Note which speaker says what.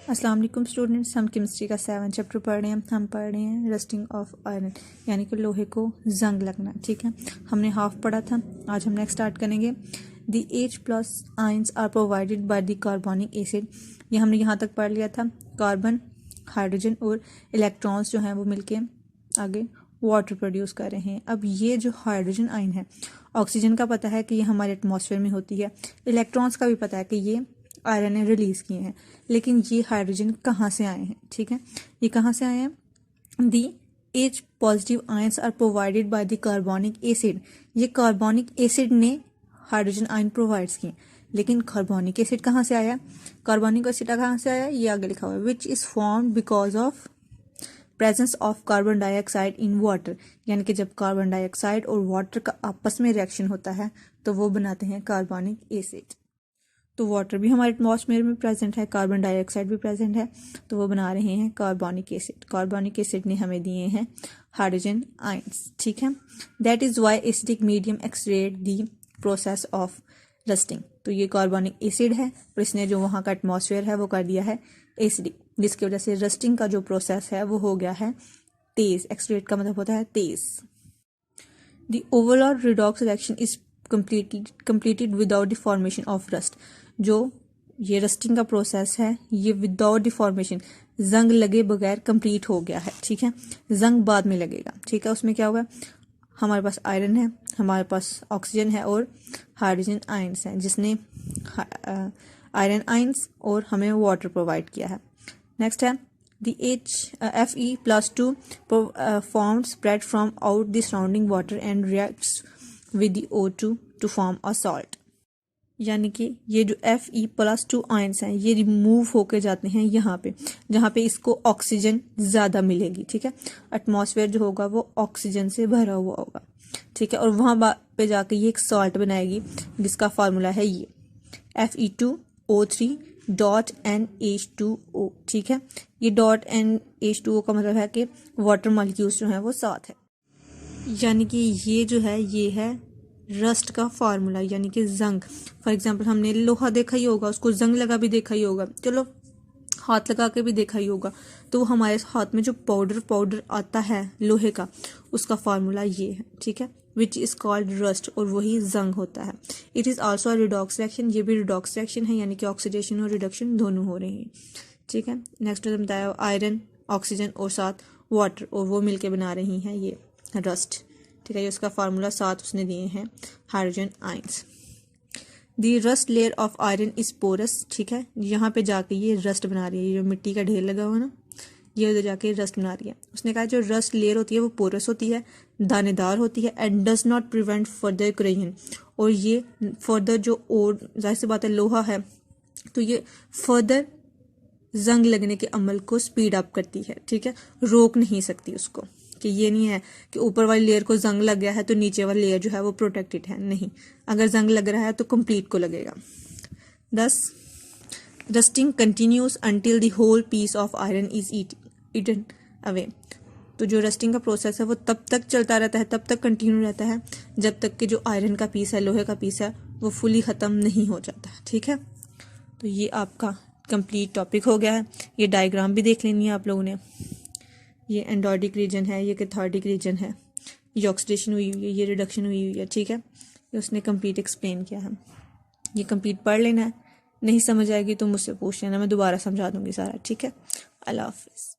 Speaker 1: अस्सलाम वालेकुम स्टूडेंट्स, हम केमिस्ट्री का 7 चैप्टर पढ़ रहे हैं। हम पढ़ रहे हैं रस्टिंग ऑफ आयरन, यानी कि लोहे को जंग लगना। ठीक है, हमने हाफ पढ़ा था, आज हम नेक्स्ट स्टार्ट करेंगे। The H+ ions are provided by the carbonic acid. ये हमने यहाँ तक पढ़ लिया था। कार्बन, हाइड्रोजन और इलेक्ट्रॉन्स जो हैं वो मिलके आगे वाटर प्रोड्यूस कर रहे हैं। अब ये जो हाइड्रोजन आयन है, ऑक्सीजन का पता है कि ये हमारे एटमॉस्फेयर में होती है, इलेक्ट्रॉन्स का भी पता है कि ये आयरन ने रिलीज किए हैं, लेकिन ये हाइड्रोजन कहाँ से आए हैं? ठीक है, ये कहाँ से आए हैं? The H+ ions are provided by the carbonic acid. ये कार्बोनिक एसिड ने हाइड्रोजन आयन प्रोवाइड्स किए, लेकिन कार्बोनिक एसिड कहाँ से आया? कार्बोनिक एसिड कहाँ से आया? ये आगे लिखा हुआ है, which is formed because of presence of carbon dioxide in water. यानी कि जब कार्बन डाइऑक्साइड और वाटर का आपस में रिएक्शन होता है तो वो बनाते हैं कार्बोनिक एसिड। तो वाटर भी हमारे एटमॉस्फेयर में प्रेजेंट है, कार्बन डाइऑक्साइड भी प्रेजेंट है, तो वो बना रहे हैं कार्बोनिक एसिड। कार्बोनिक एसिड ने हमें दिए हैं हाइड्रोजन आयंस। ठीक है, that is why acidic medium accelerate the process of rusting. तो ये कार्बोनिक एसिड है और इसने जो वहाँ का एटमॉस्फेयर है वो कर दिया है एसिडिक, जिसकी वजह से रस्टिंग का जो प्रोसेस है वो हो गया है तेज। एक्सलेरेट का मतलब होता है तेज। The overall redox reaction is completed without the formation of rust। जो ये रस्टिंग का प्रोसेस है ये विदाउट द फॉर्मेशन, जंग लगे बगैर कंप्लीट हो गया है। ठीक है, जंग बाद में लगेगा। ठीक है, उसमें क्या होगा? हमारे पास आयरन है, हमारे पास ऑक्सीजन है और हाइड्रोजन आयंस हैं, जिसने आयरन आयंस और हमें वाटर प्रोवाइड किया है। नेक्स्ट है the Fe+2 formed spread from out the surrounding water and reacts with the O2 to form a salt। यानी कि ये जो Fe+2 आयंस हैं ये रिमूव होके जाते हैं यहाँ पे, जहाँ पे इसको ऑक्सीजन ज़्यादा मिलेगी। ठीक है, एटमॉस्फेयर जो होगा वो ऑक्सीजन से भरा हुआ होगा। ठीक है, और वहाँ पे जाके ये एक सॉल्ट बनाएगी, जिसका फार्मूला है ये Fe2O3.NH2O। ठीक है, ये .NH2O का मतलब है कि वाटर मॉलिक्यूल्स जो हैं वो साथ है। यानी कि ये जो है ये है रस्ट का फार्मूला, यानी कि जंग। फॉर एग्जांपल हमने लोहा देखा ही होगा, उसको जंग लगा भी देखा ही होगा, चलो हाथ लगा के भी देखा ही होगा। तो हमारे हाथ में जो पाउडर आता है लोहे का, उसका फार्मूला ये है। ठीक है, विच इज कॉल्ड रस्ट, और वही जंग होता है। It is also redox reaction. ये भी रिडॉक्स रिएक्शन है, यानी कि ऑक्सीडेशन और रिडक्शन दोनों हो रही हैं। ठीक है, नेक्स्ट बताया आयरन, ऑक्सीजन और साथ वाटर, और वो मिलके बना रही हैं ये रस्ट। ठीक है, ये उसका फार्मूला साथ उसने दिए हैं hydrogen ions. The rust layer of iron is porous. ठीक है, यहाँ पे जाके ये रस्ट बना रही है, ये जो मिट्टी का ढेर लगा हुआ ना, ये उधर जाके रस्ट बना रही है। उसने कहा जो रस्ट लेयर होती है वो पोरस होती है, दानेदार होती है, and does not prevent further corrosion. और ये फर्दर जो, और जाहिर सी बात है लोहा है तो ये फर्दर जंग लगने के अमल को स्पीड अप करती है। ठीक है, रोक नहीं सकती उसको, कि ये नहीं है कि ऊपर वाली लेयर को जंग लग गया है तो नीचे वाली लेयर जो है वो प्रोटेक्टेड है, नहीं। अगर जंग लग रहा है तो कंप्लीट को लगेगा। Thus rusting continues until the whole piece of iron is eaten away. तो जो रस्टिंग का प्रोसेस है वो तब तक चलता रहता है, तब तक कंटिन्यू रहता है जब तक कि जो आयरन का पीस है, लोहे का पीस है, वो फुली ख़त्म नहीं हो जाता। ठीक है, तो ये आपका कंप्लीट टॉपिक हो गया है। ये डायग्राम भी देख लेनी है आप लोगों ने। ये एंडोडिक रीजन है, ये कैथोडिक रीजन है, ये ऑक्सीडेशन हुई हुई है, ये रिडक्शन हुई हुई है। ठीक है, ये उसने कंप्लीट एक्सप्लेन किया है। ये कंप्लीट पढ़ लेना है, नहीं समझ आएगी तो मुझसे पूछ लेना, मैं दोबारा समझा दूंगी सारा। ठीक है, अल्लाह हाफिज़।